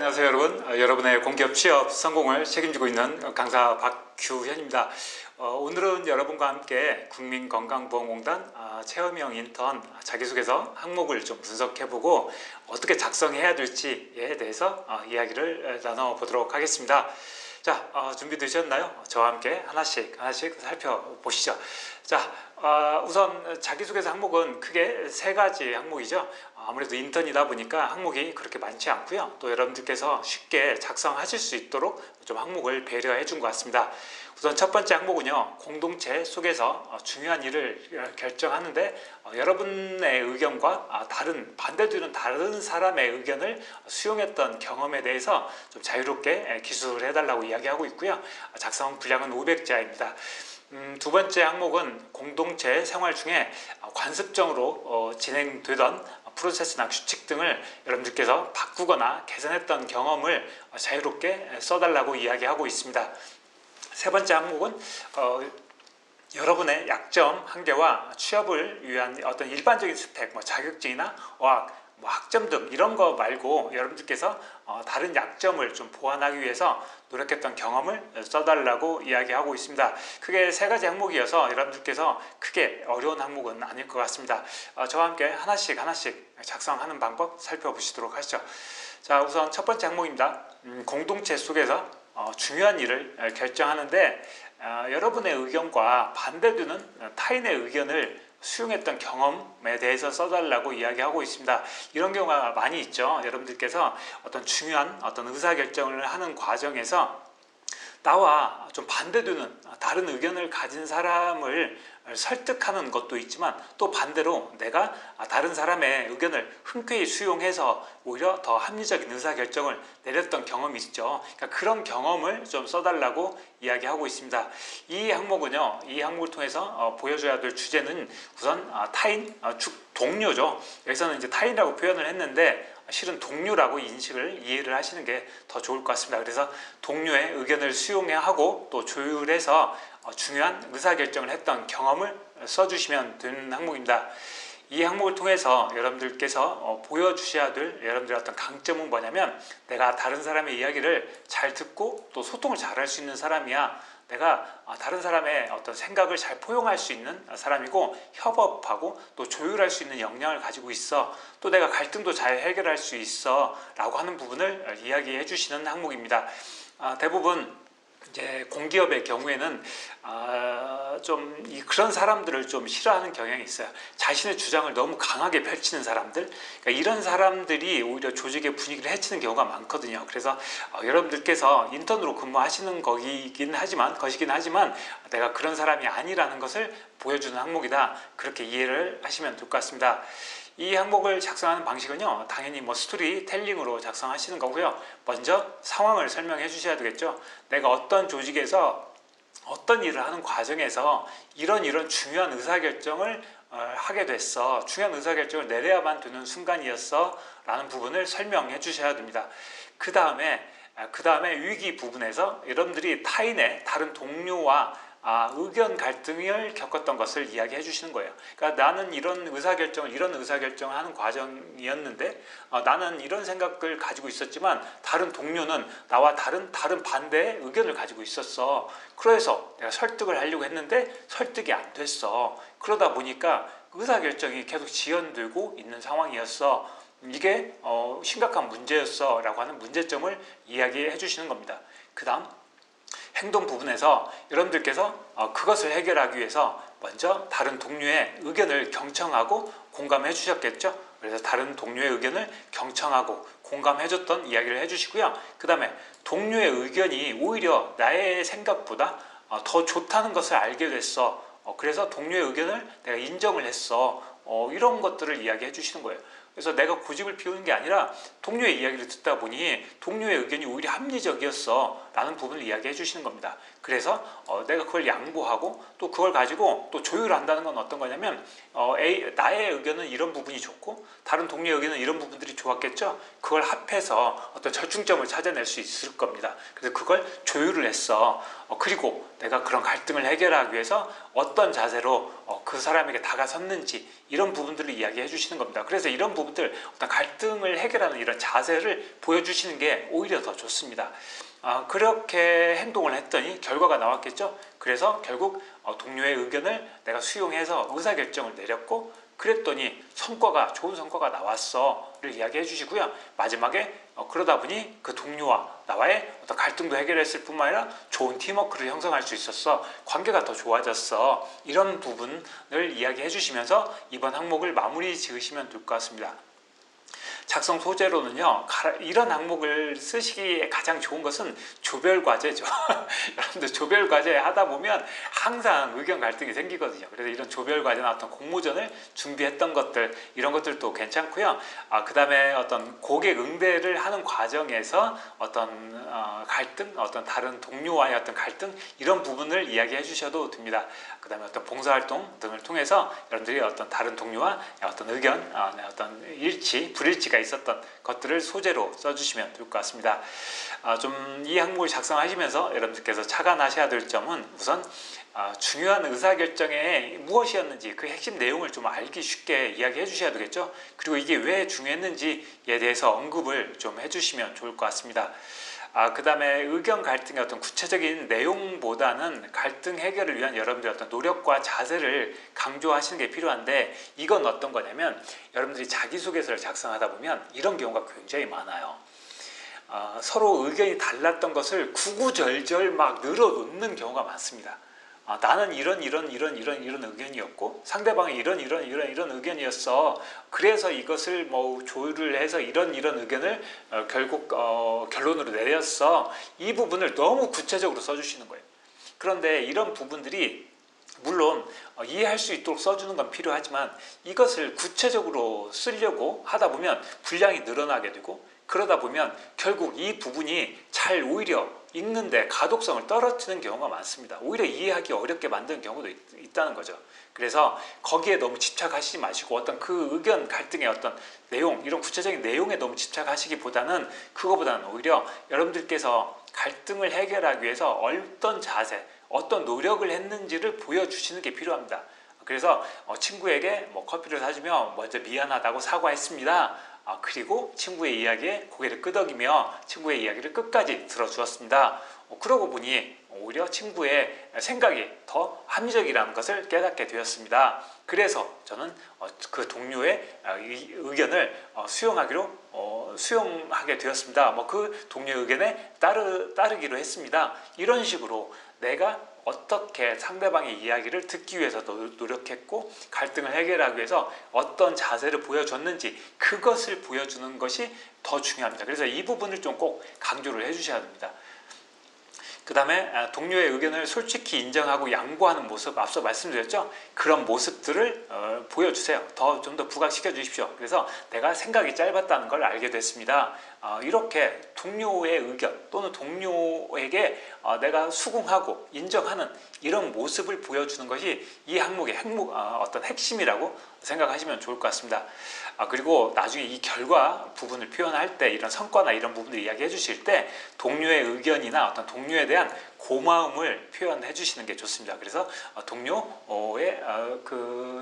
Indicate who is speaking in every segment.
Speaker 1: 안녕하세요 여러분. 여러분의 공기업 취업 성공을 책임지고 있는 강사 박규현입니다. 오늘은 여러분과 함께 국민건강보험공단 체험형 인턴 자기소개서 항목을 좀 분석해보고 어떻게 작성해야 될지에 대해서 이야기를 나눠보도록 하겠습니다. 자, 준비되셨나요? 저와 함께 하나씩 살펴보시죠. 자, 우선 자기소개서 항목은 크게 세 가지 항목이죠. 아무래도 인턴이다 보니까 항목이 그렇게 많지 않고요. 또 여러분들께서 쉽게 작성하실 수 있도록 좀 항목을 배려해 준 것 같습니다. 우선 첫 번째 항목은요, 공동체 속에서 중요한 일을 결정하는데 여러분의 의견과 반대되는 다른 사람의 의견을 수용했던 경험에 대해서 좀 자유롭게 기술을 해달라고 이야기하고 있고요. 작성 분량은 500자입니다. 두 번째 항목은 공동체 생활 중에 관습적으로 진행되던 프로세스나 규칙 등을 여러분들께서 바꾸거나 개선했던 경험을 자유롭게 써달라고 이야기하고 있습니다. 세 번째 항목은 여러분의 약점, 한계와 취업을 위한 어떤 일반적인 스펙, 자격증이나 어학, 학점 등 이런 거 말고 여러분들께서 다른 약점을 좀 보완하기 위해서 노력했던 경험을 써달라고 이야기하고 있습니다. 크게 세 가지 항목이어서 여러분들께서 크게 어려운 항목은 아닐 것 같습니다. 저와 함께 하나씩 작성하는 방법 살펴보시도록 하시죠. 자, 우선 첫 번째 항목입니다. 공동체 속에서 중요한 일을 결정하는데 여러분의 의견과 반대되는 타인의 의견을 수용했던 경험에 대해서 써달라고 이야기하고 있습니다. 이런 경우가 많이 있죠. 여러분들께서 어떤 중요한 의사결정을 하는 과정에서 나와 좀 반대되는 다른 의견을 가진 사람을 설득하는 것도 있지만 또 반대로 내가 다른 사람의 의견을 흔쾌히 수용해서 오히려 더 합리적인 의사결정을 내렸던 경험이 있죠. 그러니까 그런 경험을 좀 써달라고 이야기하고 있습니다. 이 항목을 통해서 보여줘야 될 주제는 우선 타인, 동료죠. 여기서는 이제 타인이라고 표현을 했는데 실은 동료라고 이해를 하시는 게 더 좋을 것 같습니다. 그래서 동료의 의견을 수용하고 또 조율해서 중요한 의사결정을 했던 경험을 써주시면 되는 항목입니다. 이 항목을 통해서 여러분들께서 보여주셔야 될 여러분들의 어떤 강점은 뭐냐면 내가 다른 사람의 이야기를 잘 듣고 또 소통을 잘 할 수 있는 사람이야. 내가 다른 사람의 어떤 생각을 잘 포용할 수 있는 사람이고 협업하고 또 조율할 수 있는 역량을 가지고 있어. 또 내가 갈등도 잘 해결할 수 있어 라고 하는 부분을 이야기해 주시는 항목입니다. 대부분 이제 공기업의 경우에는 그런 사람들을 좀 싫어하는 경향이 있어요. 자신의 주장을 너무 강하게 펼치는 사람들, 그러니까 이런 사람들이 오히려 조직의 분위기를 해치는 경우가 많거든요. 그래서 여러분들께서 인턴으로 근무하시는 것이긴 하지만 내가 그런 사람이 아니라는 것을 보여주는 항목이다. 그렇게 이해를 하시면 될 것 같습니다. 이 항목을 작성하는 방식은요, 당연히 스토리텔링으로 작성하시는 거고요. 먼저 상황을 설명해 주셔야 되겠죠. 내가 어떤 조직에서 어떤 일을 하는 과정에서 이런 중요한 의사결정을 하게 됐어. 중요한 의사결정을 내려야만 되는 순간이었어 라는 부분을 설명해 주셔야 됩니다. 그 다음에 위기 부분에서 여러분들이 다른 동료와 의견 갈등을 겪었던 것을 이야기해 주시는 거예요. 그러니까 나는 이런 의사결정을 하는 과정이었는데 나는 이런 생각을 가지고 있었지만 다른 동료는 나와 다른 반대의 의견을 가지고 있었어. 그래서 내가 설득을 하려고 했는데 설득이 안 됐어. 그러다 보니까 의사결정이 계속 지연되고 있는 상황이었어. 이게 심각한 문제였어 라고 하는 문제점을 이야기해 주시는 겁니다. 그 다음 행동 부분에서 여러분들께서 그것을 해결하기 위해서 먼저 다른 동료의 의견을 경청하고 공감해 주셨겠죠. 그래서 다른 동료의 의견을 경청하고 공감해 줬던 이야기를 해주시고요. 그 다음에 동료의 의견이 오히려 나의 생각보다 더 좋다는 것을 알게 됐어. 그래서 동료의 의견을 내가 인정을 했어. 이런 것들을 이야기해 주시는 거예요. 그래서 내가 고집을 피우는 게 아니라 동료의 이야기를 듣다 보니 동료의 의견이 오히려 합리적이었어 라는 부분을 이야기해 주시는 겁니다. 그래서 내가 그걸 양보하고 또 그걸 가지고 또 조율한다는 건 어떤 거냐면 나의 의견은 이런 부분이 좋고 다른 동료의 의견은 이런 부분들이 좋았겠죠. 그걸 합해서 어떤 절충점을 찾아낼 수 있을 겁니다. 그래서 그걸 조율을 했어. 그리고 내가 그런 갈등을 해결하기 위해서 어떤 자세로 그 사람에게 다가섰는지 이런 부분들을 이야기해 주시는 겁니다. 그래서 이런 부분 부분들 어떤 갈등을 해결하는 이런 자세를 보여주시는 게 오히려 더 좋습니다. 그렇게 행동을 했더니 결과가 나왔겠죠. 그래서 결국 동료의 의견을 내가 수용해서 의사결정을 내렸고, 그랬더니 좋은 성과가 나왔어를 이야기해 주시고요. 마지막에 그러다 보니 그 동료와 나와의 어떤 갈등도 해결했을 뿐만 아니라 좋은 팀워크를 형성할 수 있었어, 관계가 더 좋아졌어, 이런 부분을 이야기해 주시면서 이번 항목을 마무리 지으시면 될 것 같습니다. 작성 소재로는요, 이런 항목을 쓰시기에 가장 좋은 것은 조별 과제죠. 여러분들 조별 과제 하다 보면 항상 의견 갈등이 생기거든요. 그래서 이런 조별 과제나 어떤 공모전을 준비했던 것들, 이런 것들도 괜찮고요. 그 다음에 어떤 고객 응대를 하는 과정에서 어떤 갈등, 어떤 다른 동료와의 어떤 갈등, 이런 부분을 이야기해 주셔도 됩니다. 그 다음에 어떤 봉사활동 등을 통해서 여러분들이 어떤 다른 동료와 어떤 의견, 어떤 불일치가 있었던 것들을 소재로 써주시면 될 것 같습니다. 좀 이 항목을 작성하시면서 여러분들께서 착안하셔야 될 점은, 우선 중요한 의사결정에 무엇이었는지 그 핵심 내용을 좀 알기 쉽게 이야기해 주셔야 되겠죠. 그리고 이게 왜 중요했는지에 대해서 언급을 좀 해주시면 좋을 것 같습니다. 그 다음에 의견 갈등의 어떤 구체적인 내용보다는 갈등 해결을 위한 여러분들의 어떤 노력과 자세를 강조하시는 게 필요한데, 이건 어떤 거냐면, 여러분들이 자기소개서를 작성하다 보면 이런 경우가 굉장히 많아요. 서로 의견이 달랐던 것을 구구절절 막 늘어놓는 경우가 많습니다. 나는 이런 의견이었고 상대방이 이런 의견이었어. 그래서 이것을 뭐 조율을 해서 이런 의견을 결국 결론으로 내렸어. 이 부분을 너무 구체적으로 써주시는 거예요. 그런데 이런 부분들이 물론 이해할 수 있도록 써주는 건 필요하지만, 이것을 구체적으로 쓰려고 하다 보면 분량이 늘어나게 되고, 그러다 보면 결국 이 부분이 오히려 읽는데 가독성을 떨어뜨리는 경우가 많습니다. 오히려 이해하기 어렵게 만드는 경우도 있다는 거죠. 그래서 거기에 너무 집착하시지 마시고, 어떤 그 의견 갈등의 어떤 내용, 이런 구체적인 내용에 너무 집착하시기보다는, 그거보다는 오히려 여러분들께서 갈등을 해결하기 위해서 어떤 자세, 어떤 노력을 했는지를 보여주시는 게 필요합니다. 그래서 친구에게 커피를 사주며 먼저 미안하다고 사과했습니다. 그리고 친구의 이야기에 고개를 끄덕이며 친구의 이야기를 끝까지 들어주었습니다. 그러고 보니 오히려 친구의 생각이 더 합리적이라는 것을 깨닫게 되었습니다. 그래서 저는 그 동료의 의견을 수용하게 되었습니다. 그 동료의 의견에 따르기로 했습니다. 이런 식으로 내가 어떻게 상대방의 이야기를 듣기 위해서 노력했고, 갈등을 해결하기 위해서 어떤 자세를 보여줬는지, 그것을 보여주는 것이 더 중요합니다. 그래서 이 부분을 좀 꼭 강조를 해주셔야 됩니다. 그 다음에 동료의 의견을 솔직히 인정하고 양보하는 모습, 앞서 말씀드렸죠. 그런 모습들을 보여주세요. 좀 더 부각시켜 주십시오. 그래서 내가 생각이 짧았다는 걸 알게 됐습니다. 이렇게 동료의 의견 또는 동료에게 내가 수긍하고 인정하는 이런 모습을 보여주는 것이 이 항목의 어떤 핵심이라고 생각하시면 좋을 것 같습니다. 그리고 나중에 이 결과 부분을 표현할 때, 이런 성과나 이런 부분을 이야기해 주실 때 동료의 의견이나 어떤 동료에 대한 고마움을 표현해 주시는 게 좋습니다. 그래서 동료의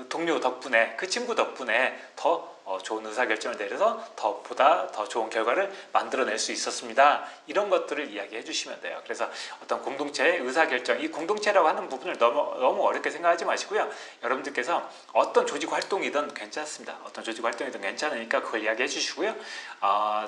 Speaker 1: 동료 덕분에, 그 친구 덕분에 더 좋은 의사결정을 내려서 보다 더 좋은 결과를 만들어낼 수 있었습니다. 이런 것들을 이야기해 주시면 돼요. 그래서 어떤 공동체의 의사결정, 이 공동체라고 하는 부분을 너무 어렵게 생각하지 마시고요. 여러분들께서 어떤 조직 활동이든 괜찮습니다. 어떤 조직 활동이든 괜찮으니까 그걸 이야기해 주시고요.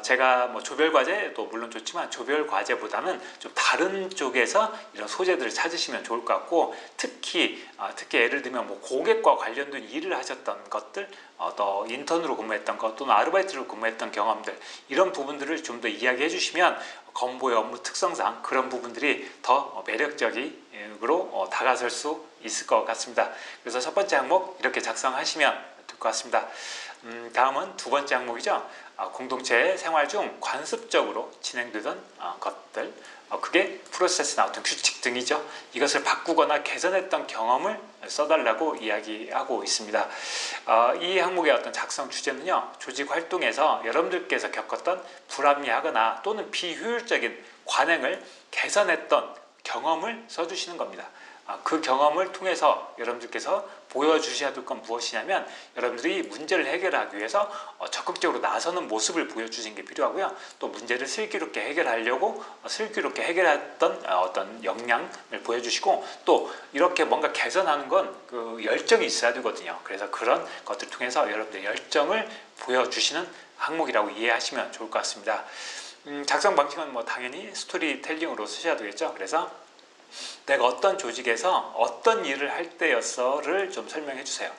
Speaker 1: 제가 조별 과제도 물론 좋지만, 조별 과제보다는 좀 다른 쪽에서 이런 소재들을 찾으시면 좋을 것 같고, 특히 예를 들면 고객과 관련된 일을 하셨던 것들, 또 인턴으로 근무했던 것 또는 아르바이트로 근무했던 경험들, 이런 부분들을 좀 더 이야기해 주시면 건보의 업무 특성상 그런 부분들이 더 매력적으로 다가설 수 있을 것 같습니다. 그래서 첫 번째 항목 이렇게 작성하시면 될 것 같습니다. 다음은 두 번째 항목이죠. 공동체 생활 중 관습적으로 진행되던 것들, 그게 프로세스나 어떤 규칙 등이죠. 이것을 바꾸거나 개선했던 경험을 써달라고 이야기하고 있습니다. 이 항목의 어떤 작성 주제는요, 조직 활동에서 여러분들께서 겪었던 불합리하거나 또는 비효율적인 관행을 개선했던 경험을 써주시는 겁니다. 그 경험을 통해서 여러분들께서 보여주셔야 될 건 무엇이냐면 여러분들이 문제를 해결하기 위해서 적극적으로 나서는 모습을 보여주시는 게 필요하고요. 또 문제를 슬기롭게 해결하려고 슬기롭게 해결했던 어떤 역량을 보여주시고 또 이렇게 뭔가 개선하는 건 그 열정이 있어야 되거든요. 그래서 그런 것들 통해서 여러분들의 열정을 보여주시는 항목이라고 이해하시면 좋을 것 같습니다. 작성 방식은 뭐 당연히 스토리텔링으로 쓰셔야 되겠죠. 그래서 내가 어떤 조직에서 어떤 일을 할 때였어를 좀 설명해 주세요.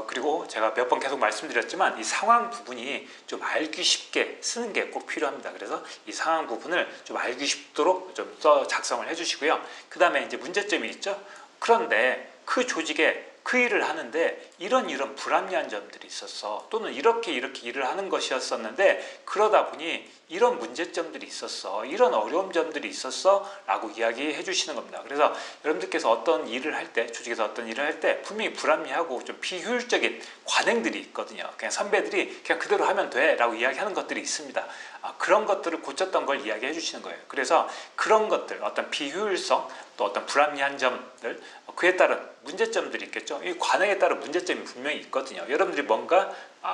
Speaker 1: 그리고 제가 몇 번 계속 말씀드렸지만 이 상황 부분이 좀 알기 쉽게 쓰는 게 꼭 필요합니다. 그래서 이 상황 부분을 좀 알기 쉽도록 좀 써 작성을 해 주시고요. 그 다음에 이제 문제점이 있죠. 그런데 그 조직에 그 일을 하는데 이런 불합리한 점들이 있었어. 또는 이렇게 일을 하는 것이었었는데 그러다 보니 이런 문제점들이 있었어. 이런 어려운 점들이 있었어. 라고 이야기해 주시는 겁니다. 그래서 여러분들께서 어떤 일을 할 때, 조직에서 어떤 일을 할 때 분명히 불합리하고 좀 비효율적인 관행들이 있거든요. 그냥 선배들이 그냥 그대로 하면 돼 라고 이야기하는 것들이 있습니다. 그런 것들을 고쳤던 걸 이야기해 주시는 거예요. 그래서 그런 것들, 어떤 비효율성, 또 어떤 불합리한 점들, 그에 따른 문제점들이 있겠죠. 이 관행에 따른 문제점이 분명히 있거든요. 여러분들이 뭔가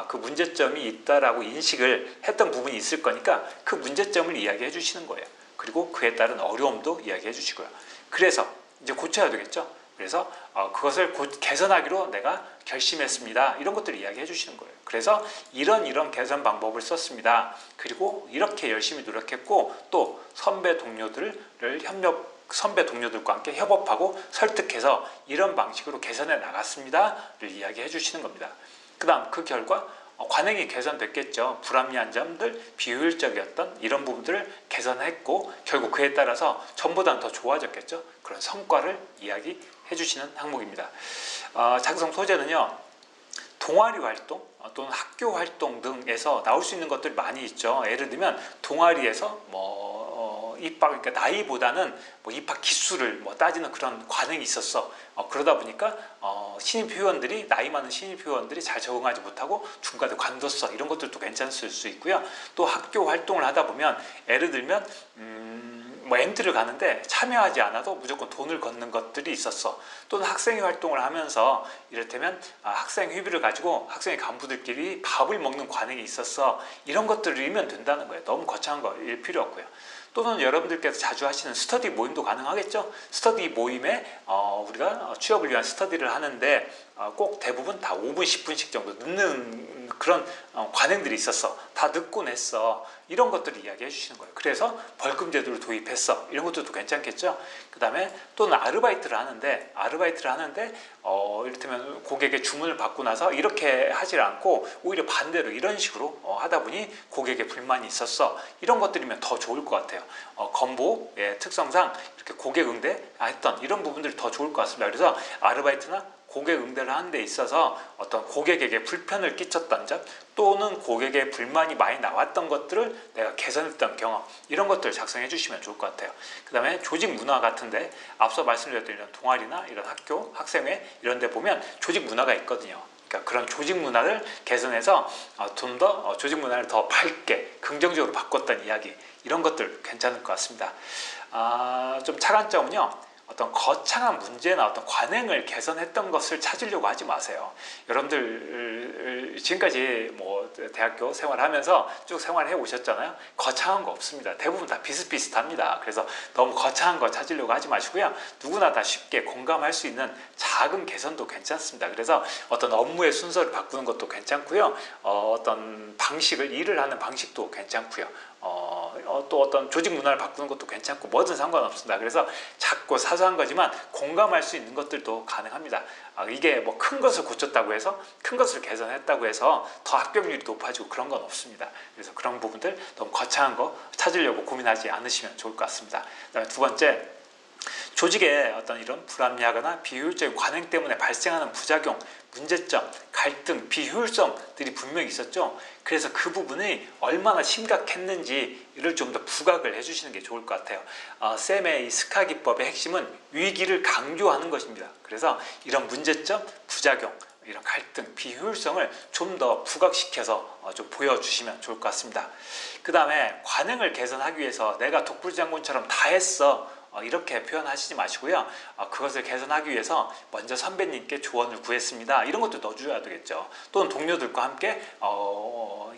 Speaker 1: 그 문제점이 있다라고 인식을 했던 부분이 있을 거니까 그 문제점을 이야기해 주시는 거예요. 그리고 그에 따른 어려움도 이야기해 주시고요. 그래서 이제 고쳐야 되겠죠. 그래서 그것을 개선하기로 내가 결심했습니다. 이런 것들을 이야기해 주시는 거예요. 그래서 이런 개선 방법을 썼습니다. 그리고 이렇게 열심히 노력했고 또 선배 동료들과 함께 협업하고 설득해서 이런 방식으로 개선해 나갔습니다를 이야기해 주시는 겁니다. 그 다음 그 결과 관행이 개선됐겠죠. 불합리한 점들, 비효율적이었던 이런 부분들을 개선했고 결국 그에 따라서 전보다는 더 좋아졌겠죠. 그런 성과를 이야기해 주시는 항목입니다. 작성 소재는요. 동아리 활동 또는 학교 활동 등에서 나올 수 있는 것들이 많이 있죠. 예를 들면 동아리에서 입학, 그러니까 나이보다는 입학 기수를 따지는 그런 관행이 있었어. 그러다 보니까 신입 회원들이 나이 많은 신입 회원들이 잘 적응하지 못하고 중간에 관뒀어. 이런 것들도 괜찮을 수 있고요. 또 학교 활동을 하다 보면 예를 들면 MT를 가는데 참여하지 않아도 무조건 돈을 걷는 것들이 있었어. 또는 학생회 활동을 하면서 이를테면 학생 회비를 가지고 학생회 간부들끼리 밥을 먹는 관행이 있었어. 이런 것들을 일면 된다는 거예요. 너무 거창한 거 일 필요 없고요. 또는 여러분들께서 자주 하시는 스터디 모임도 가능하겠죠. 스터디 모임에 우리가 취업을 위한 스터디를 하는데 꼭 대부분 다 5분 10분씩 정도 늦는 그런 관행들이 있었어. 다 늦고 냈어. 이런 것들을 이야기해 주시는 거예요. 그래서 벌금 제도를 도입했어. 이런 것들도 괜찮겠죠. 그 다음에 또는 아르바이트를 하는데 이를테면 고객의 주문을 받고 나서 이렇게 하질 않고 오히려 반대로 이런 식으로 하다 보니 고객의 불만이 있었어. 이런 것들이면 더 좋을 것 같아요. 건보의 특성상 이렇게 고객 응대 했던 이런 부분들이 더 좋을 것 같습니다. 그래서 아르바이트나 고객 응대를 하는 데 있어서 어떤 고객에게 불편을 끼쳤던 점 또는 고객의 불만이 많이 나왔던 것들을 내가 개선했던 경험 이런 것들을 작성해 주시면 좋을 것 같아요. 그 다음에 조직 문화 같은데 앞서 말씀드렸던 이런 동아리나 이런 학교, 학생회 이런 데 보면 조직 문화가 있거든요. 그러니까 그런 조직 문화를 개선해서 좀 더 조직 문화를 더 밝게 긍정적으로 바꿨던 이야기 이런 것들 괜찮을 것 같습니다. 좀 차관점은요. 어떤 거창한 문제나 어떤 관행을 개선했던 것을 찾으려고 하지 마세요. 여러분들 지금까지 대학교 생활하면서 쭉 생활해 오셨잖아요. 거창한 거 없습니다. 대부분 다 비슷비슷합니다. 그래서 너무 거창한 거 찾으려고 하지 마시고요. 누구나 다 쉽게 공감할 수 있는 작은 개선도 괜찮습니다. 그래서 어떤 업무의 순서를 바꾸는 것도 괜찮고요. 어떤 일을 하는 방식도 괜찮고요. 또 어떤 조직 문화를 바꾸는 것도 괜찮고 뭐든 상관없습니다. 그래서 작고 사소한 거지만 공감할 수 있는 것들도 가능합니다. 이게 큰 것을 고쳤다고 해서 큰 것을 개선했다고 해서 더 합격률이 높아지고 그런 건 없습니다. 그래서 그런 부분들 너무 거창한 거 찾으려고 고민하지 않으시면 좋을 것 같습니다. 그다음에 두 번째, 조직의 어떤 이런 불합리하거나 비효율적인 관행 때문에 발생하는 부작용, 문제점, 갈등, 비효율성들이 분명히 있었죠. 그래서 그 부분이 얼마나 심각했는지를 좀 더 부각을 해주시는 게 좋을 것 같아요. 쌤의 이 스카 기법의 핵심은 위기를 강조하는 것입니다. 그래서 이런 문제점, 부작용, 이런 갈등, 비효율성을 좀 더 부각시켜서 좀 보여주시면 좋을 것 같습니다. 그 다음에 관행을 개선하기 위해서 내가 독불장군처럼 다 했어. 이렇게 표현하시지 마시고요. 그것을 개선하기 위해서 먼저 선배님께 조언을 구했습니다. 이런 것도 넣어줘야 되겠죠. 또는 동료들과 함께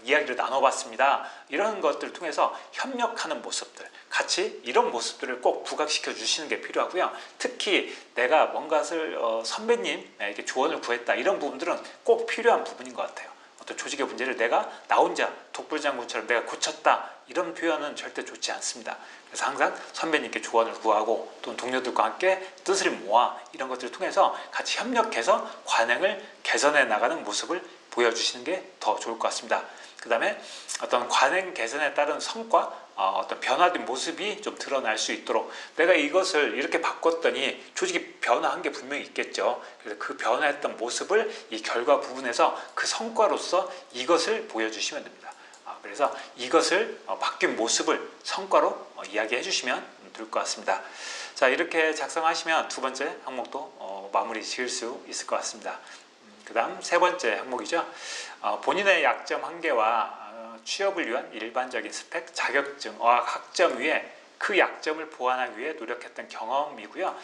Speaker 1: 이야기를 나눠봤습니다. 이런 것들을 통해서 협력하는 모습들, 같이 이런 모습들을 꼭 부각시켜 주시는 게 필요하고요. 특히 내가 뭔가를 선배님에게 조언을 구했다, 이런 부분들은 꼭 필요한 부분인 것 같아요. 어떤 조직의 문제를 내가 나 혼자 독불장군처럼 내가 고쳤다, 이런 표현은 절대 좋지 않습니다. 그래서 항상 선배님께 조언을 구하고 또는 동료들과 함께 뜻을 모아 이런 것들을 통해서 같이 협력해서 관행을 개선해 나가는 모습을 보여주시는 게 더 좋을 것 같습니다. 그 다음에 어떤 관행 개선에 따른 성과, 어떤 변화된 모습이 좀 드러날 수 있도록 내가 이것을 이렇게 바꿨더니 조직이 변화한 게 분명히 있겠죠. 그래서 그 변화했던 모습을 이 결과 부분에서 그 성과로서 이것을 보여주시면 됩니다. 그래서 이것을 바뀐 모습을 성과로 이야기해 주시면 될 것 같습니다. 자, 이렇게 작성하시면 두 번째 항목도 마무리 지을 수 있을 것 같습니다. 그 다음 세 번째 항목이죠. 본인의 약점 한계와 취업을 위한 일반적인 스펙, 자격증, 학점 위에 그 약점을 보완하기 위해 노력했던 경험이고요.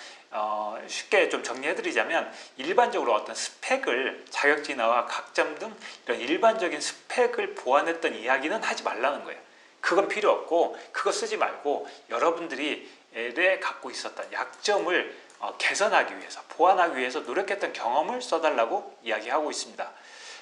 Speaker 1: 쉽게 좀 정리해드리자면 일반적으로 어떤 스펙을, 자격증이나 학점 등 이런 일반적인 스펙을 보완했던 이야기는 하지 말라는 거예요. 그건 필요 없고 그거 쓰지 말고 여러분들이 갖고 있었던 약점을 개선하기 위해서, 보완하기 위해서 노력했던 경험을 써달라고 이야기하고 있습니다.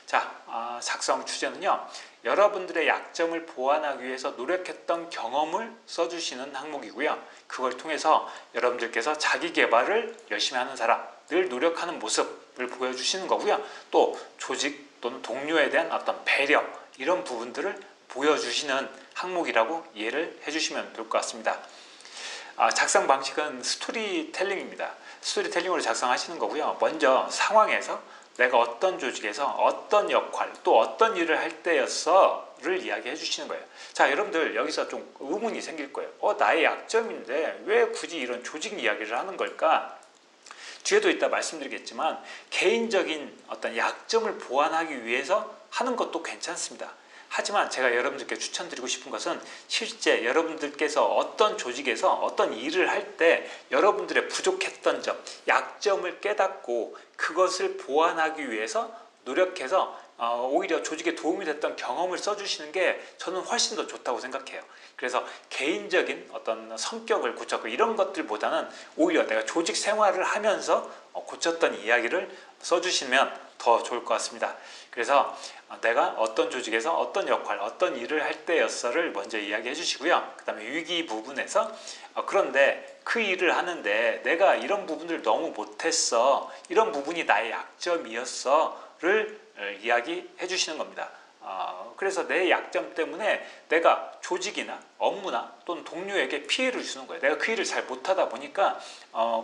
Speaker 1: 자, 작성 주제는요, 여러분들의 약점을 보완하기 위해서 노력했던 경험을 써주시는 항목이고요. 그걸 통해서 여러분들께서 자기 개발을 열심히 하는 사람, 늘 노력하는 모습을 보여주시는 거고요. 또 조직 또는 동료에 대한 어떤 배려, 이런 부분들을 보여주시는 항목이라고 이해를 해주시면 될 것 같습니다. 작성 방식은 스토리텔링입니다. 스토리텔링으로 작성하시는 거고요. 먼저 상황에서 내가 어떤 조직에서 어떤 역할, 또 어떤 일을 할 때였어를 이야기해 주시는 거예요. 자, 여러분들 여기서 좀 의문이 생길 거예요. 나의 약점인데 왜 굳이 이런 조직 이야기를 하는 걸까? 뒤에도 이따 말씀드리겠지만 개인적인 어떤 약점을 보완하기 위해서 하는 것도 괜찮습니다. 하지만 제가 여러분들께 추천드리고 싶은 것은 실제 여러분들께서 어떤 조직에서 어떤 일을 할 때 여러분들의 부족했던 점, 약점을 깨닫고 그것을 보완하기 위해서 노력해서 오히려 조직에 도움이 됐던 경험을 써주시는 게 저는 훨씬 더 좋다고 생각해요. 그래서 개인적인 어떤 성격을 고쳤고 이런 것들보다는 오히려 내가 조직 생활을 하면서 고쳤던 이야기를 써주시면 더 좋을 것 같습니다. 그래서 내가 어떤 조직에서 어떤 역할, 어떤 일을 할 때였어를 먼저 이야기해 주시고요. 그 다음에 위기 부분에서 그런데 그 일을 하는데 내가 이런 부분을 너무 못했어, 이런 부분이 나의 약점이었어를 이야기해 주시는 겁니다. 그래서 내 약점 때문에 내가 조직이나 업무나 또는 동료에게 피해를 주는 거예요. 내가 그 일을 잘 못하다 보니까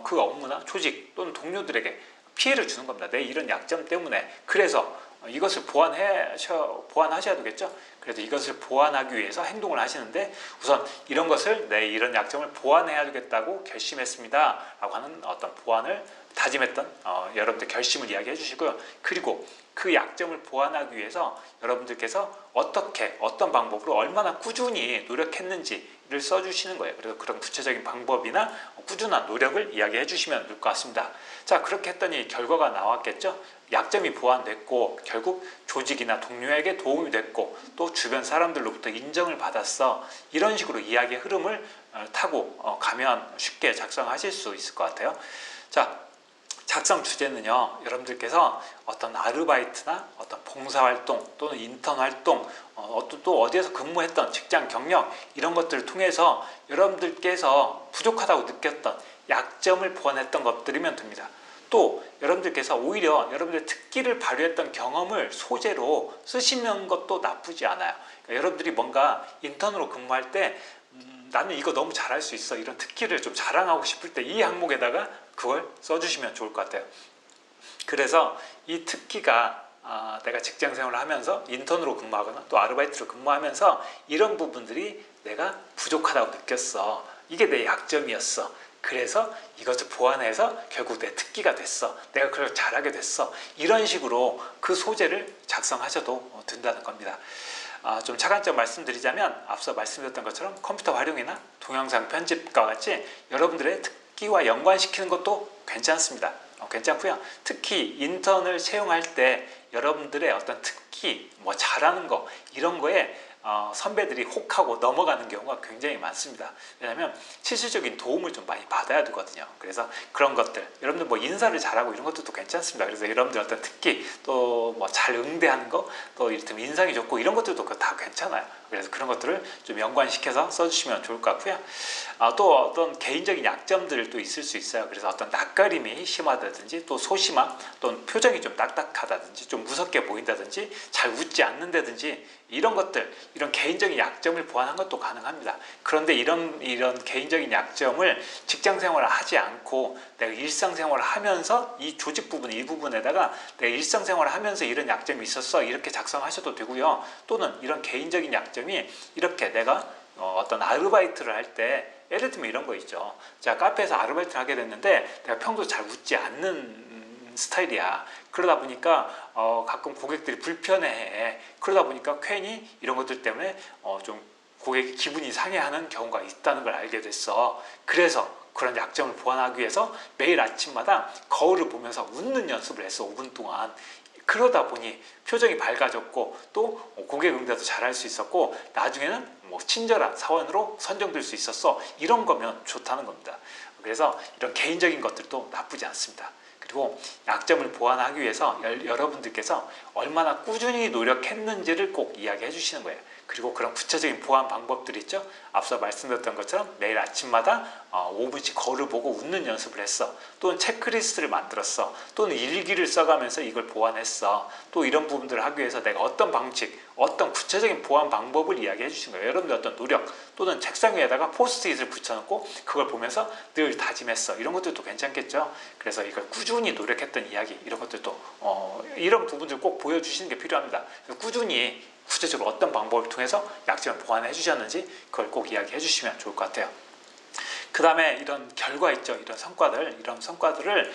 Speaker 1: 그 업무나 조직 또는 동료들에게 피해를 주는 겁니다. 내 이런 약점 때문에. 그래서 이것을 보완하셔야 되겠죠. 그래서 이것을 보완하기 위해서 행동을 하시는데 우선 이런 것을 내 이런 약점을 보완해야 되겠다고 결심했습니다 라고 하는 어떤 보완을 다짐했던 여러분들 결심을 이야기해 주시고요. 그리고 그 약점을 보완하기 위해서 여러분들께서 어떻게, 어떤 방법으로 얼마나 꾸준히 노력했는지를 써주시는 거예요. 그래서 그런 구체적인 방법이나 꾸준한 노력을 이야기해 주시면 될 것 같습니다. 자, 그렇게 했더니 결과가 나왔겠죠. 약점이 보완됐고 결국 조직이나 동료에게 도움이 됐고 또 주변 사람들로부터 인정을 받았어. 이런 식으로 이야기의 흐름을 타고 가면 쉽게 작성하실 수 있을 것 같아요. 자, 작성 주제는요, 여러분들께서 어떤 아르바이트나 어떤 봉사활동 또는 인턴 활동, 또 어디에서 근무했던 직장 경력, 이런 것들을 통해서 여러분들께서 부족하다고 느꼈던 약점을 보완했던 것들이면 됩니다. 또 여러분들께서 오히려 여러분들의 특기를 발휘했던 경험을 소재로 쓰시는 것도 나쁘지 않아요. 그러니까 여러분들이 뭔가 인턴으로 근무할 때 나는 이거 너무 잘할 수 있어, 이런 특기를 좀 자랑하고 싶을 때 이 항목에다가 그걸 써주시면 좋을 것 같아요. 그래서 이 특기가 내가 직장생활을 하면서 인턴으로 근무하거나 또 아르바이트로 근무하면서 이런 부분들이 내가 부족하다고 느꼈어, 이게 내 약점이었어, 그래서 이것을 보완해서 결국 내 특기가 됐어, 내가 그걸 잘하게 됐어, 이런 식으로 그 소재를 작성하셔도 된다는 겁니다. 좀 차관점 말씀드리자면 앞서 말씀드렸던 것처럼 컴퓨터 활용이나 동영상 편집과 같이 여러분들의 특기와 연관시키는 것도 괜찮습니다. 괜찮고요. 특히 인턴을 채용할 때 여러분들의 어떤 특기, 뭐 잘하는 거 이런 거에 선배들이 혹하고 넘어가는 경우가 굉장히 많습니다. 왜냐하면 실질적인 도움을 좀 많이 받아야 되거든요. 그래서 그런 것들, 여러분들 뭐 인사를 잘하고 이런 것도 괜찮습니다. 그래서 여러분들 어떤 특기, 또 뭐 잘 응대하는 거, 또 이를테면 인상이 좋고 이런 것들도 다 괜찮아요. 그래서 그런 것들을 좀 연관시켜서 써주시면 좋을 것 같고요. 또 어떤 개인적인 약점들도 있을 수 있어요. 그래서 어떤 낯가림이 심하다든지, 또 소심함, 또는 표정이 좀 딱딱하다든지, 좀 무섭게 보인다든지, 잘 웃지 않는다든지, 이런 것들, 이런 개인적인 약점을 보완한 것도 가능합니다. 그런데 이런 개인적인 약점을 직장 생활을 하지 않고 내가 일상 생활을 하면서 이 조직 부분, 이 부분에다가 내가 일상 생활을 하면서 이런 약점이 있었어, 이렇게 작성하셔도 되고요. 또는 이런 개인적인 약점이 이렇게 내가 어떤 아르바이트를 할 때, 예를 들면 이런 거 있죠. 제가 카페에서 아르바이트를 하게 됐는데 내가 평소에 잘 웃지 않는 스타일이야. 그러다 보니까 가끔 고객들이 불편해해. 그러다 보니까 괜히 이런 것들 때문에 좀 고객이 기분이 상해하는 경우가 있다는 걸 알게 됐어. 그래서 그런 약점을 보완하기 위해서 매일 아침마다 거울을 보면서 웃는 연습을 했어. 5분 동안. 그러다 보니 표정이 밝아졌고, 또 고객 응대도 잘할 수 있었고, 나중에는 뭐 친절한 사원으로 선정될 수 있었어. 이런 거면 좋다는 겁니다. 그래서 이런 개인적인 것들도 나쁘지 않습니다. 그리고 약점을 보완하기 위해서 여러분들께서 얼마나 꾸준히 노력했는지를 꼭 이야기해 주시는 거예요. 그리고 그런 구체적인 보완 방법들이 있죠. 앞서 말씀드렸던 것처럼 매일 아침마다 5분씩 거울을 보고 웃는 연습을 했어. 또는 체크리스트를 만들었어. 또는 일기를 써가면서 이걸 보완했어. 또 이런 부분들을 하기 위해서 내가 어떤 방식, 어떤 구체적인 보완 방법을 이야기해 주시는 거예요. 여러분들 어떤 노력, 또는 책상 위에다가 포스트잇을 붙여놓고 그걸 보면서 늘 다짐했어. 이런 것들도 괜찮겠죠. 그래서 이걸 꾸준히 노력했던 이야기, 이런 것들도 이런 부분들 꼭 보여주시는 게 필요합니다. 꾸준히 구체적으로 어떤 방법을 통해서 약점을 보완해 주셨는지 그걸 꼭 이야기해 주시면 좋을 것 같아요. 그 다음에 이런 결과 있죠. 이런 성과들을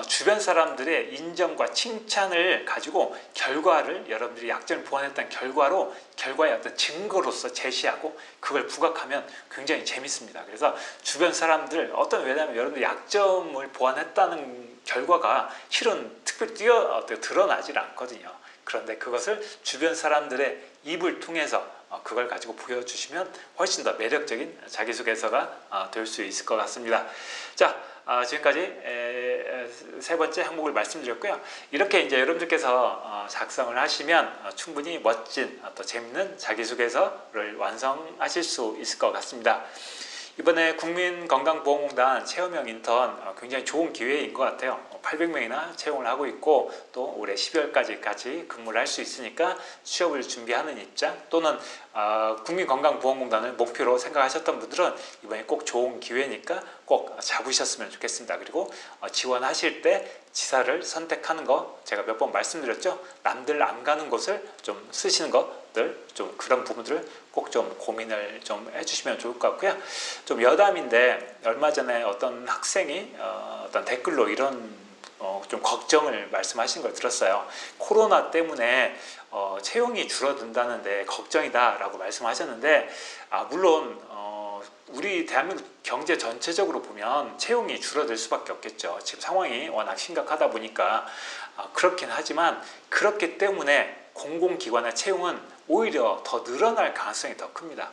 Speaker 1: 주변 사람들의 인정과 칭찬을 가지고 결과를, 여러분들이 약점을 보완했던 결과의 어떤 증거로서 제시하고 그걸 부각하면 굉장히 재밌습니다. 그래서 주변 사람들, 왜냐하면 여러분들 약점을 보완했다는 결과가 실은 특별히 드러나질 않거든요. 그런데 그것을 주변 사람들의 입을 통해서 그걸 가지고 보여주시면 훨씬 더 매력적인 자기소개서가 될 수 있을 것 같습니다. 자, 지금까지 세 번째 항목을 말씀드렸고요. 이렇게 이제 여러분들께서 작성을 하시면 충분히 멋진 또 재밌는 자기소개서를 완성하실 수 있을 것 같습니다. 이번에 국민건강보험공단 체험형 인턴 굉장히 좋은 기회인 것 같아요. 800명이나 채용을 하고 있고, 또 올해 12월까지 같이 근무를 할 수 있으니까 취업을 준비하는 입장, 또는 국민건강보험공단을 목표로 생각하셨던 분들은 이번에 꼭 좋은 기회니까 꼭 잡으셨으면 좋겠습니다. 그리고 지원하실 때 지사를 선택하는 거 제가 몇 번 말씀드렸죠. 남들 안 가는 곳을 좀 쓰시는 것들, 좀 그런 부분들을 꼭 좀 고민을 좀 해주시면 좋을 것 같고요. 좀 여담인데, 얼마 전에 어떤 학생이 어떤 댓글로 이런 좀 걱정을 말씀하신 걸 들었어요. 코로나 때문에 채용이 줄어든다는데 걱정이다라고 말씀하셨는데, 물론 우리 대한민국 경제 전체적으로 보면 채용이 줄어들 수밖에 없겠죠. 지금 상황이 워낙 심각하다 보니까 그렇긴 하지만, 그렇기 때문에 공공기관의 채용은 오히려 더 늘어날 가능성이 더 큽니다.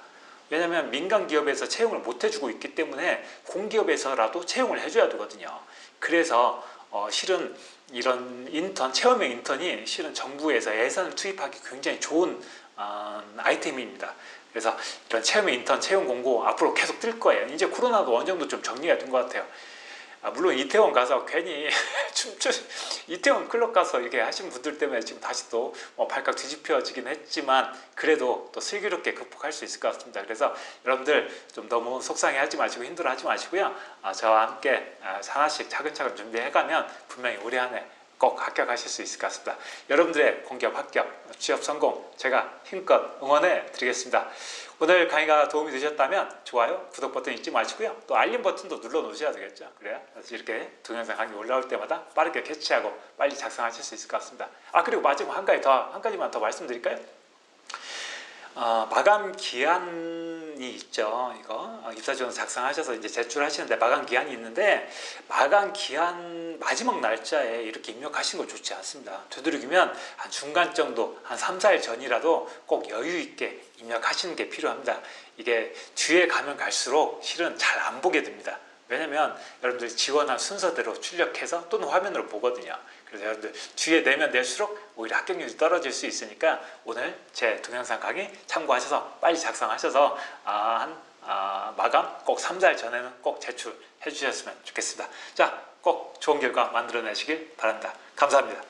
Speaker 1: 왜냐하면 민간 기업에서 채용을 못 해주고 있기 때문에 공기업에서라도 채용을 해줘야 되거든요. 그래서 실은 이런 체험형 인턴이 실은 정부에서 예산을 투입하기 굉장히 좋은 아이템입니다. 그래서 이런 체험형 인턴 채용 공고 앞으로 계속 뜰 거예요. 이제 코로나도 어느 정도 좀 정리가 된 것 같아요. 물론 이태원 가서 괜히 이태원 클럽 가서 이렇게 하신 분들 때문에 지금 다시 또 발칵 뒤집혀지긴 했지만, 그래도 또 슬기롭게 극복할 수 있을 것 같습니다. 그래서 여러분들 좀 너무 속상해하지 마시고 힘들어하지 마시고요. 저와 함께 하나씩 차근차근 준비해가면 분명히 올해 한 해 꼭 합격하실 수 있을 것 같습니다. 여러분들의 공기업 합격, 취업 성공 제가 힘껏 응원해 드리겠습니다. 오늘 강의가 도움이 되셨다면 좋아요, 구독 버튼 잊지 마시고요. 또 알림 버튼도 눌러 놓으셔야 되겠죠. 그래야 이렇게 동영상 강의 올라올 때마다 빠르게 캐치하고 빨리 작성하실 수 있을 것 같습니다. 그리고 마지막 한 가지만 더 말씀드릴까요? 마감 기한이 있죠. 이거 입사지원 작성하셔서 이제 제출하시는데 마감 기한이 있는데 마감 기한 마지막 날짜에 이렇게 입력하시는 거 좋지 않습니다. 되도록이면 한 중간 정도 한 3, 4일 전이라도 꼭 여유 있게 입력하시는 게 필요합니다. 이게 뒤에 가면 갈수록 실은 잘 안 보게 됩니다. 왜냐면 여러분들 지원한 순서대로 출력해서 또는 화면으로 보거든요. 그래서 여러분들 뒤에 내면 낼수록 오히려 합격률이 떨어질 수 있으니까 오늘 제 동영상 강의 참고하셔서 빨리 작성하셔서 마감 꼭 3, 4일 전에는 꼭 제출해 주셨으면 좋겠습니다. 자, 꼭 좋은 결과 만들어내시길 바랍니다. 감사합니다.